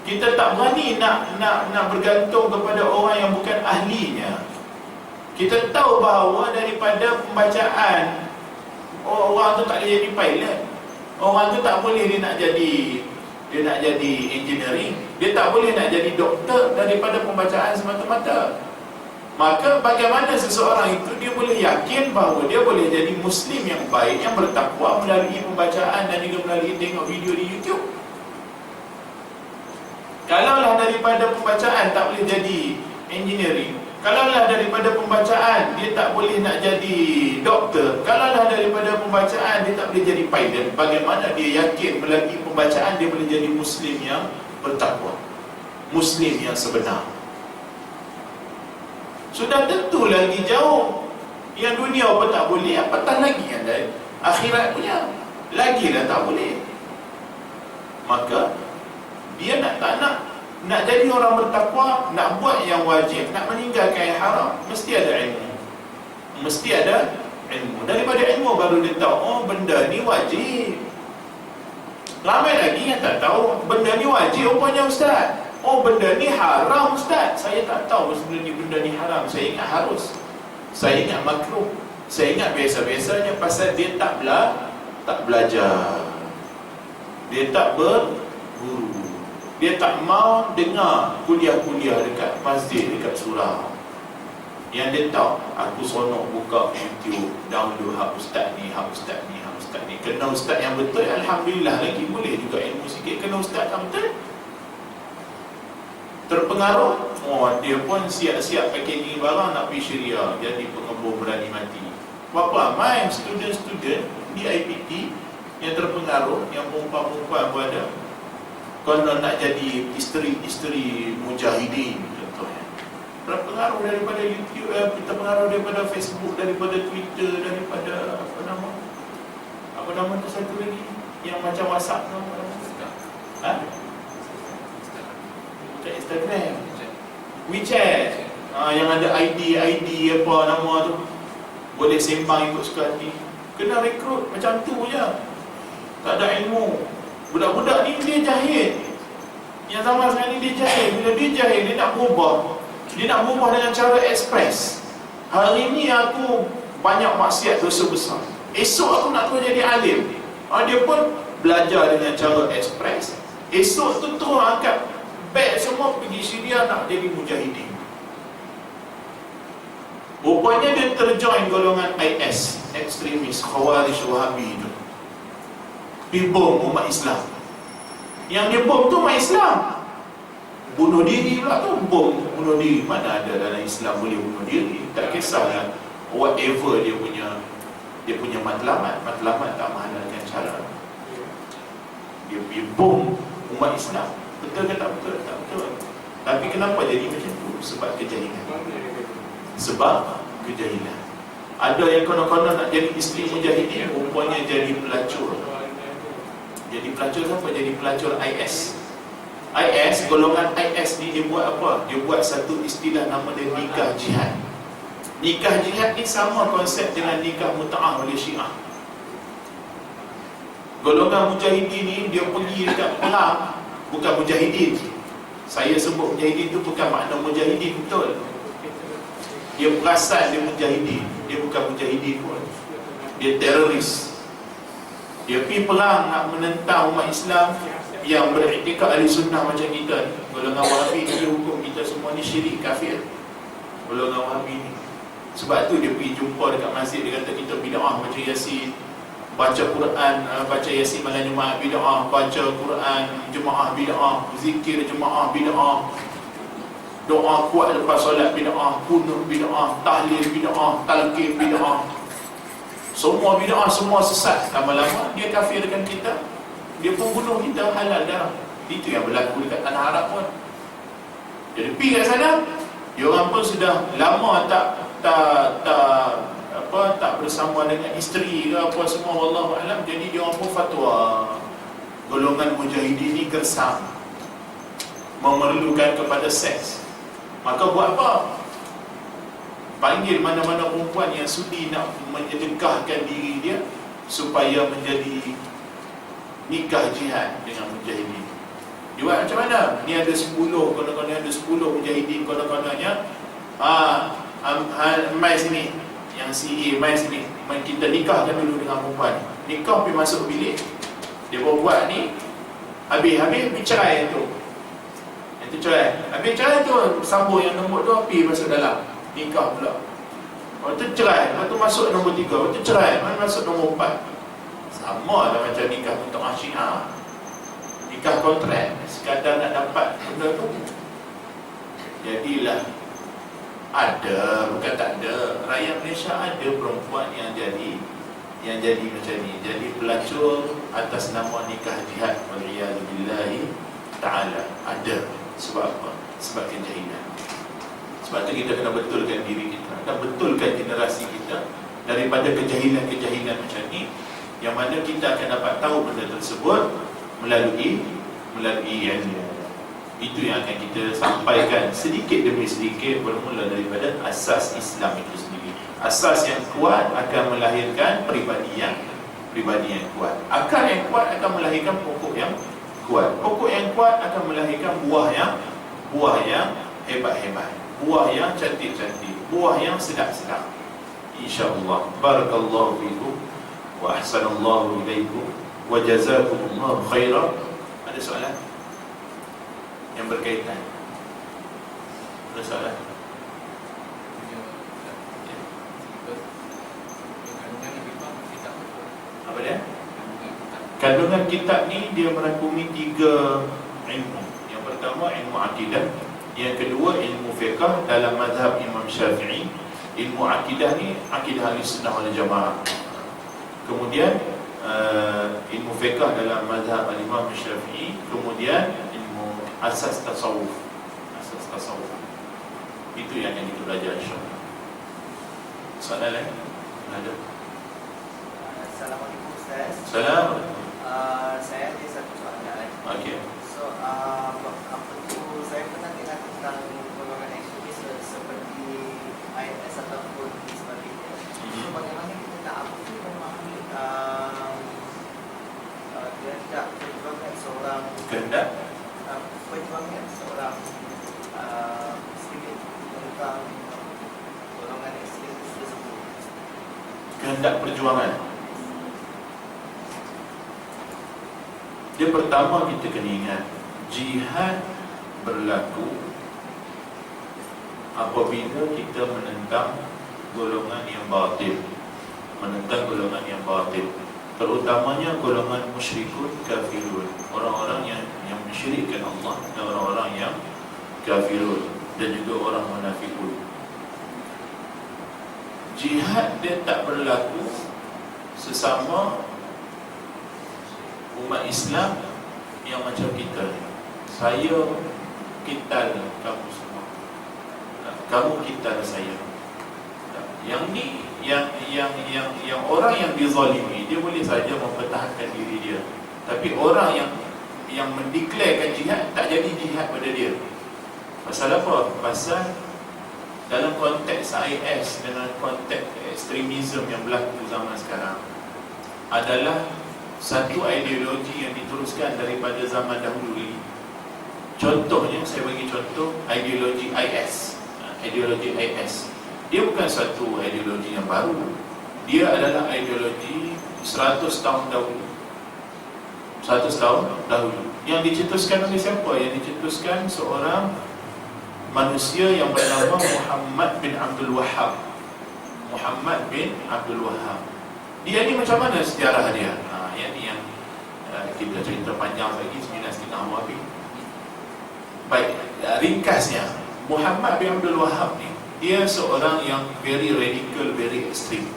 Speaker 1: Kita tak berani nak bergantung kepada orang yang bukan ahlinya. Kita tahu bahawa daripada pembacaan, orang tu tak boleh jadi pilot. Orang tu tak boleh dia nak jadi engineering. Dia tak boleh nak jadi doktor daripada pembacaan semata-mata. Maka bagaimana seseorang itu dia boleh yakin bahawa dia boleh jadi Muslim yang baik, yang bertakwa melalui pembacaan dan juga melalui tengok video di YouTube? Kalaulah daripada pembacaan tak boleh jadi engineering, kalaulah daripada pembacaan dia tak boleh nak jadi doktor, kalaulah daripada pembacaan dia tak boleh jadi pilot, bagaimana dia yakin melalui pembacaan dia boleh jadi Muslim yang bertakwa, Muslim yang sebenar? Sudah tentu lagi jauh. Yang dunia pun tak boleh, apatah lagi yang akhirat punya, lagilah tak boleh. Maka dia tak nak jadi orang bertakwa, nak buat yang wajib, nak meninggalkan yang haram, mesti ada ilmu. Mesti ada ilmu. Daripada ilmu baru dia tahu, oh benda ni wajib. Ramai lagi yang tak tahu, benda ni wajib rupanya Ustaz. Oh benda ni haram Ustaz. Saya tak tahu sebenarnya benda ni haram. Saya ingat harus, saya ingat makruh, saya ingat biasa-biasanya. Pasal dia tak belajar, dia tak berguru, dia tak mau dengar kuliah-kuliah dekat masjid, dekat surau. Yang dia tahu, aku sonok buka YouTube, download hak ustaz ni, hak ustaz ni, hak ustaz ni. Kena ustaz yang betul, alhamdulillah lagi boleh juga ilmu sikit. Kena ustaz yang betul, terpengaruh, dia pun siap-siap packaging barang nak pergi Syria, jadi pengebur berani mati. Berapa ramai student-student di IPT yang terpengaruh, yang perempuan-perempuan pun ada, kalau nak jadi isteri-isteri mujahidin contohnya, terpengaruh daripada YouTube, terpengaruh daripada Facebook, daripada Twitter, daripada apa nama tu satu lagi yang macam WhatsApp tu, bukan Instagram, WeChat, yang ada ID apa nama tu, boleh sembang ikut suka hati. Kena rekrut macam tu je, tak ada ilmu. Budak-budak ni dia jahil. Yang zaman sekarang ni dia jahil. Bila dia jahil, dia nak berubah. Dia nak berubah dengan cara ekspres. Hari ni aku banyak maksiat, dosa besar, esok aku nak terus jadi alim. Dia pun belajar dengan cara ekspres. Esok tu terus angkat beg semua pergi Syria nak jadi mujahidin. Rupanya dia terjoin golongan IS, ekstremis, Khawarij, Wahabi tu. Dia bom umat Islam. Yang dia bom tu umat Islam. Bunuh diri pula tu, bom bunuh diri. Mana ada dalam Islam boleh bunuh diri? Tak kisahlah whatever dia punya matlamat tak menghalalkan cara. Dia bom umat Islam. Betul ke tak betul? Tak betul. Tapi kenapa jadi macam tu? Sebab kejahilan. Ada yang konon-konon nak jadi isteri mujahidin, rupanya jadi pelacur. Jadi pelacur siapa? Jadi pelacur IS. Golongan IS ni dia buat apa? Dia buat satu istilah nama dia nikah jihad. Nikah jihad ni sama konsep dengan nikah muta'ah oleh Syiah. Golongan mujahidin ni dia pergi dekat perang, bukan mujahidin. Saya sebut mujahidin tu bukan makna mujahidin betul. Dia perasan dia mujahidin, dia bukan mujahidin pun. Dia teroris. Dia pergi perang nak menentang umat Islam yang beriktikad ahli sunnah macam kita. Golongan Wahabi dia hukum kita semua ni syirik, kafir. Golongan Wahabi ni. Sebab tu dia pergi jumpa dekat masjid, dia kata kita bid'ah baca Yasin, baca Quran, baca Yasin malam Jumaat bid'ah, baca Quran jemaah bid'ah, zikir jemaah bid'ah, doa kuat lepas solat bid'ah, kunut bid'ah, tahlil bid'ah, talqin bid'ah. Semua bid'ah, semua sesat. Lama-lama dia kafirkan kita. Dia pun bunuh kita, halal darah. Itu yang berlaku dekat tanah Arab pun. Jadi pergi kat sana, dia orang pun sudah lama tak bersama dengan isteri ke apa semua, wallahu alam. Jadi dia orang pun fatwa golongan mujahidin ni gersam, memerlukan kepada seks. Maka buat apa? Panggil mana-mana perempuan yang sudi nak menyedekahkan diri dia supaya menjadi nikah jihad dengan mujahidin. Dia buat macam mana? Ni ada 10, konon-konon ada 10 mujahidin, konon-kononnya mai sini, yang CA mai sini, kita nikahkan dulu dengan perempuan. Nikah pergi masuk bilik, dia buat ni, habis bercerai tu. Itu cerai. Habis cerai tu, sambung yang nombor 2 pergi masuk dalam nikah pula. Lepas tu cerai, lepas tu masuk nombor 3, lepas tu cerai, masuk nombor 4. Sama lah macam nikah untuk Syiah, nikah kontrak, sekadar nak dapat benda tu. Jadilah ada, bukan tak ada, rakyat Malaysia ada perempuan yang jadi macam ni, jadi pelacur atas nama nikah jihad, waliyadzubillahi ta'ala. Ada. Sebab apa? Sebab kejahilan. Sebab tu kita kena betulkan diri kita, kena betulkan generasi kita daripada kejahilan-kejahilan macam ni, yang mana kita akan dapat tahu benda tersebut melalui ilmu. Itu yang akan kita sampaikan sedikit demi sedikit, bermula daripada asas Islam itu sendiri. Asas yang kuat akan melahirkan peribadi yang kuat. Akar yang kuat akan melahirkan pokok yang kuat. Pokok yang kuat akan melahirkan buah yang hebat-hebat, buah yang cantik-cantik, buah yang sedap-sedap. InsyaAllah. Barakallahu fikum wa ahsanallahu ilaikum wa jazakumullahu khairan. Ada soalan yang berkaitan? Ada soalan? Apa dia? Kandungan kitab ni dia merangkumi 3 ilmu. Yang pertama ilmu akidah, yang kedua ilmu fiqh dalam mazhab Imam Syafi'i. Ilmu akidah ni akidah Ahlussunnah wal Jamaah. Kemudian ilmu fiqh dalam mazhab Imam Syafi'i. Kemudian ilmu asas tasawuf. Asas tasawuf. Itu yang kita belajar insya-Allah. Soalan lain? Ada?
Speaker 2: Assalamualaikum Ustaz.
Speaker 1: Assalamualaikum.
Speaker 2: Saya ada satu soalan.
Speaker 1: Okey.
Speaker 2: So, saya pernah dengar tentang golongan ekstremis seperti IS ataupun sebagainya. So, bagaimana kita nak memahami kehendak perjuangan seorang muslim tentang golongan ekstremis tersebut?
Speaker 1: Kehendak perjuangan. Dia pertama kita kena ingat, jihad berlaku apabila kita menentang golongan yang batil. Menentang golongan yang batil, terutamanya golongan musyrikun kafirun, orang-orang yang mensyirikkan Allah, dan orang-orang yang kafirun, dan juga orang munafikun. Jihad dia tak berlaku sesama umat Islam yang macam kita. Saya kital kamu semua, kamu kital saya. Yang ni yang orang yang dizalimi, dia boleh saja mempertahankan diri dia. Tapi orang yang mendeklarkan jihad, tak jadi jihad pada dia. Pasal apa? Pasal dalam konteks IS, dengan konteks ekstremisme yang berlaku zaman sekarang, adalah satu ideologi yang diteruskan daripada zaman dahulu lagi. Contohnya, saya bagi contoh ideologi IS. Ideologi IS, dia bukan satu ideologi yang baru. Dia adalah ideologi 100 tahun dahulu. 100 tahun dahulu. Yang dicetuskan oleh siapa? Yang dicetuskan seorang manusia yang bernama Muhammad bin Abdul Wahhab. Muhammad bin Abdul Wahhab. Dia ni macam mana sejarah dia? Yang kita cerita panjang lagi, 9.5 habis. Baik, ringkasnya, Muhammad bin Abdul Wahhab ni, dia seorang yang very radical, very extreme.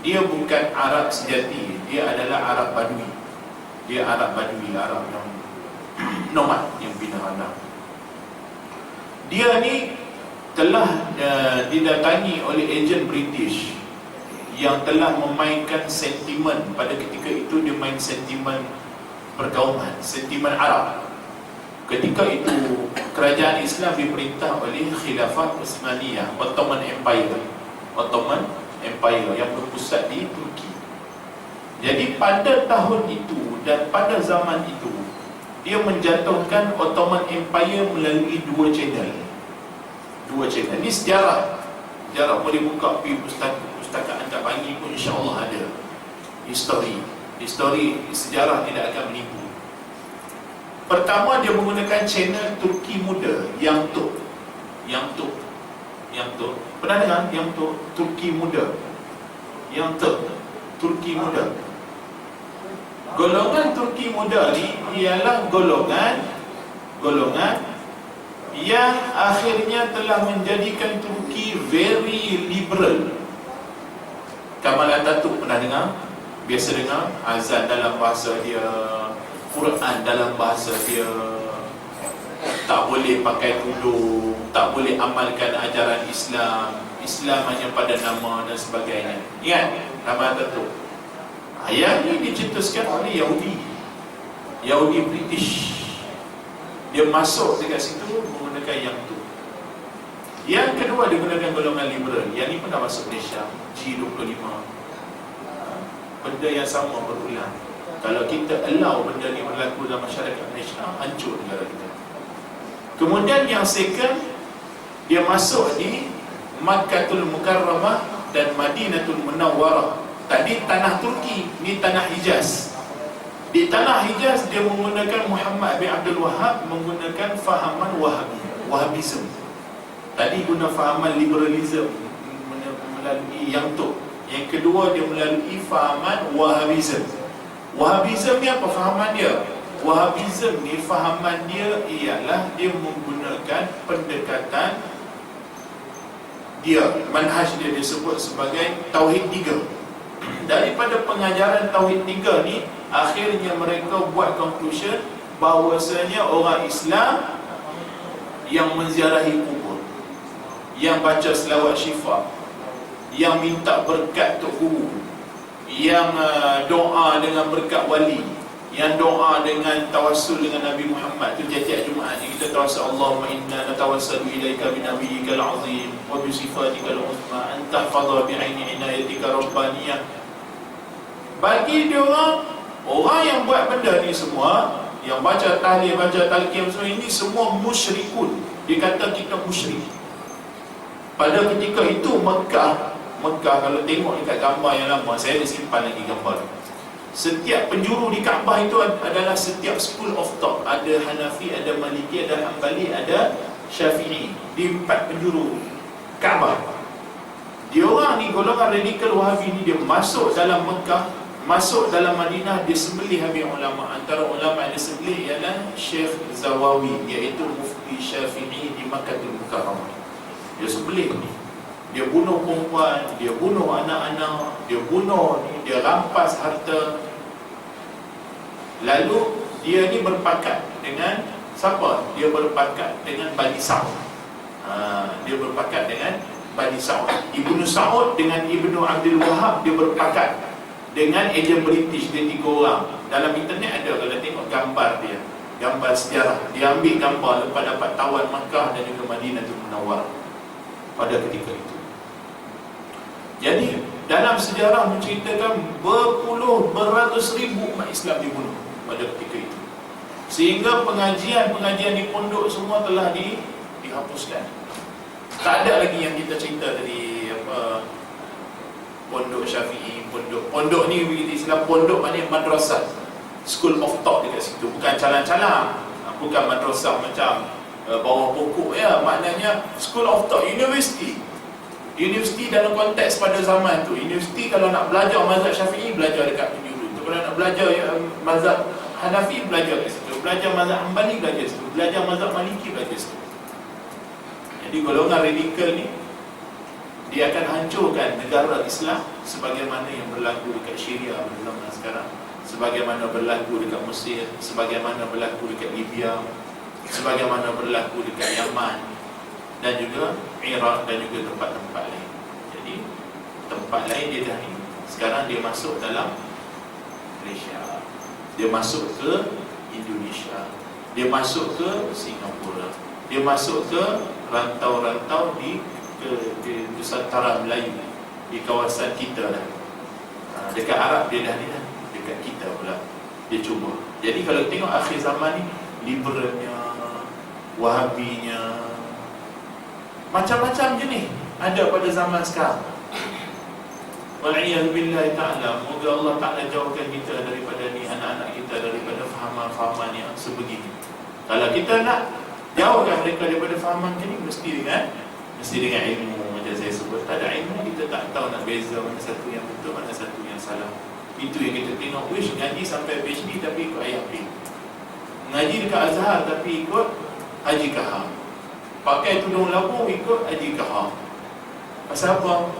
Speaker 1: Dia bukan Arab sejati, dia adalah Arab Badui. Dia Arab Badui, Arab yang nomad, yang pindah anak. Dia ni telah didatangi oleh ejen British yang telah memainkan sentimen. Pada ketika itu dia main sentimen perkauman, sentimen Arab. Ketika itu kerajaan Islam diperintah oleh Khilafah Utsmaniyah, Ottoman Empire. Ottoman Empire yang berpusat di Turki. Jadi pada tahun itu dan pada zaman itu, dia menjatuhkan Ottoman Empire melalui 2 channel. 2 channel. Ini sejarah. Sejarah boleh buka pergi pustakaan tak pagi pun insya-Allah ada. Histori sejarah tidak akan menipu. Pertama, dia menggunakan channel Turki Muda, Young Turk. Pernah dengar Young Turk? Turki Muda, Young Turk, Turki Muda. Golongan Turki Muda ni ialah golongan yang akhirnya telah menjadikan Turki very liberal. Kamal Atatürk pernah dengar? Biasa dengar azan dalam bahasa dia, Quran dalam bahasa dia, tak boleh pakai tudung, tak boleh amalkan ajaran Islam, Islam hanya pada nama dan sebagainya. Ingat Kamal Atatürk. Ayat ini dicetuskan oleh Yahudi British. Dia masuk dekat situ menggunakan yang tu. Yang kedua, dia gunakan golongan liberal. Yang ni pun dah masuk Malaysia, G25. Benda yang sama berulang. Kalau kita allow benda ni berlaku dalam masyarakat Malaysia, hancur negara kita. Kemudian yang second, dia masuk di Makkahul Mukarramah dan Madinatul Munawwarah. Tadi tanah Turki, ni tanah Hijaz. Di tanah Hijaz dia menggunakan Muhammad bin Abdul Wahhab menggunakan fahaman Wahhabism. Tadi guna fahaman liberalism melalui yang tu. Yang kedua dia melalui fahaman Wahhabism. Wahabism ni apa fahaman dia? Wahabism ni fahaman dia ialah dia menggunakan pendekatan dia, manhaj dia disebut sebagai Tauhid 3. Daripada pengajaran Tauhid 3 ni, akhirnya mereka buat conclusion bahawasanya orang Islam yang menziarahi kubur, yang baca selawat syifa, yang minta berkat Tok Guru, yang doa dengan berkat wali, yang doa dengan tawassul dengan Nabi Muhammad. Tu tiap-tiap Jumaat ni kita tawassul, Allahumma inna natawassalu ilaika bi nabiyyikal azim wa bi sifatikal uzma an tahfadha bi aini inayatika rabbaniyah. Bagi dia orang yang buat benda ni semua, yang baca tahlil, baca talqin semua ini semua musyrikun. Dia kata kita musyrik. Pada ketika itu Mekah kalau tengok dekat gambar yang lama, saya ada simpan lagi gambar. Setiap penjuru di Kaabah itu adalah setiap school of thought. Ada Hanafi, ada Maliki, ada Hambali, ada Syafi'i. Di 4 penjuru Kaabah. Dia orang ni, golongan radikal Wahabi ni, dia masuk dalam Mekah, masuk dalam Madinah, dia sembelih habis ulama. Antara ulama yang disembelih ialah Syekh Zawawi, iaitu Mufti Syafi'i di Makkahul Mukarramah. Dia sembelih ni. Dia bunuh perempuan, dia bunuh anak-anak, dia bunuh ni, dia rampas harta. Lalu dia ni berpakat dengan siapa? Dia berpakat dengan Bani Sa'ud. Dia berpakat dengan Bani Sa'ud. Ibnu Sa'ud dengan Ibnu Abdul Wahab, dia berpakat dengan ejen British. Dia 3 orang. Dalam internet ada, kalau tengok gambar dia, gambar sejarah. Dia ambil gambar lepas dapat tawan Makkah dan juga Madinatul Munawwarah pada ketika itu. Jadi dalam sejarah menceritakan beratus ribu umat Islam dibunuh pada ketika itu, sehingga pengajian di pondok semua telah dihapuskan. Tak ada lagi yang kita cerita tadi pondok Syafi'i, pondok ni begitu istilah pondok maknanya madrasah, school of thought dekat situ, bukan calang-calang, bukan madrasah macam bawah pokok ya, maknanya school of thought, Universiti dalam konteks pada zaman tu. Universiti kalau nak belajar mazhab Syafi'i, belajar dekat penjuru tu. Kalau nak belajar mazhab Hanafi, belajar kat situ. Belajar mazhab Hambali, belajar situ. Belajar mazhab Maliki, belajar situ. Jadi golongan radikal ni, dia akan hancurkan negara Islam sebagaimana yang berlaku dekat Syria pada zaman sekarang, sebagaimana berlaku dekat Mesir, sebagaimana berlaku dekat Libya, sebagaimana berlaku dekat Yaman, dan juga Iraq, dan juga tempat-tempat lain. Jadi tempat lain dia dah ni, sekarang dia masuk dalam Malaysia, dia masuk ke Indonesia, dia masuk ke Singapura, dia masuk ke rantau-rantau di Nusantara Melayu, di kawasan kita dah. Dekat Arab dia dah ni dah, dekat kita pula dia cuba. Jadi kalau tengok akhir zaman ni, liberalnya, Wahabinya, macam-macam jenis ada pada zaman sekarang. Wal'iyadzubillahi ta'ala. Moga Allah Ta'ala jauhkan kita daripada ni, anak-anak kita daripada fahaman-fahaman yang sebegini. Kalau kita nak jauhkan mereka daripada fahaman ni, mesti dengan ilmu. Macam saya sebut, tak ada ilmu kita tak tahu nak beza mana satu yang betul, mana satu yang salah. Itu yang kita tengok. Wish ngaji sampai PhD tapi ikut ayat B, ngaji dekat Azhar tapi ikut Haji Kahar, pakai tudung labu ikut Haji Kahar. Pasal apa?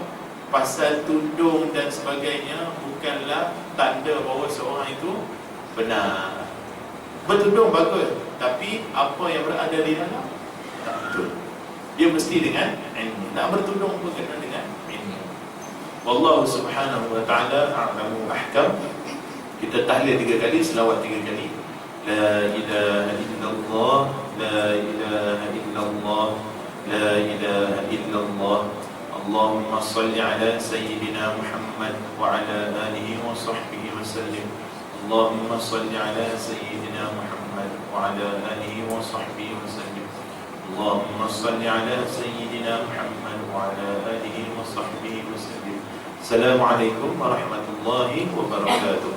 Speaker 1: Pasal tudung dan sebagainya bukanlah tanda bahawa seorang itu benar. Bertudung bagus, tapi apa yang berada di dalam tak betul. Dia mesti dengan ilmu. Nak bertudung pun kena dengan ilmu. Wallahu subhanahu wa ta'ala a'lamu ahkam. Kita tahlil 3 kali, selawat 3 kali. La ilaha illallah, la ilaha illallah, la ilaha illallah. Allahumma salli ala sayyidina Muhammad wa ala alihi wa sahbihi wa sallim. Allahumma salli ala sayyidina Muhammad wa ala alihi wa sahbihi wa sallim. Allahumma salli ala sayyidina Muhammad wa ala alihi wa sahbihi wa sallim. Assalamualaikum warahmatullahi wabarakatuh.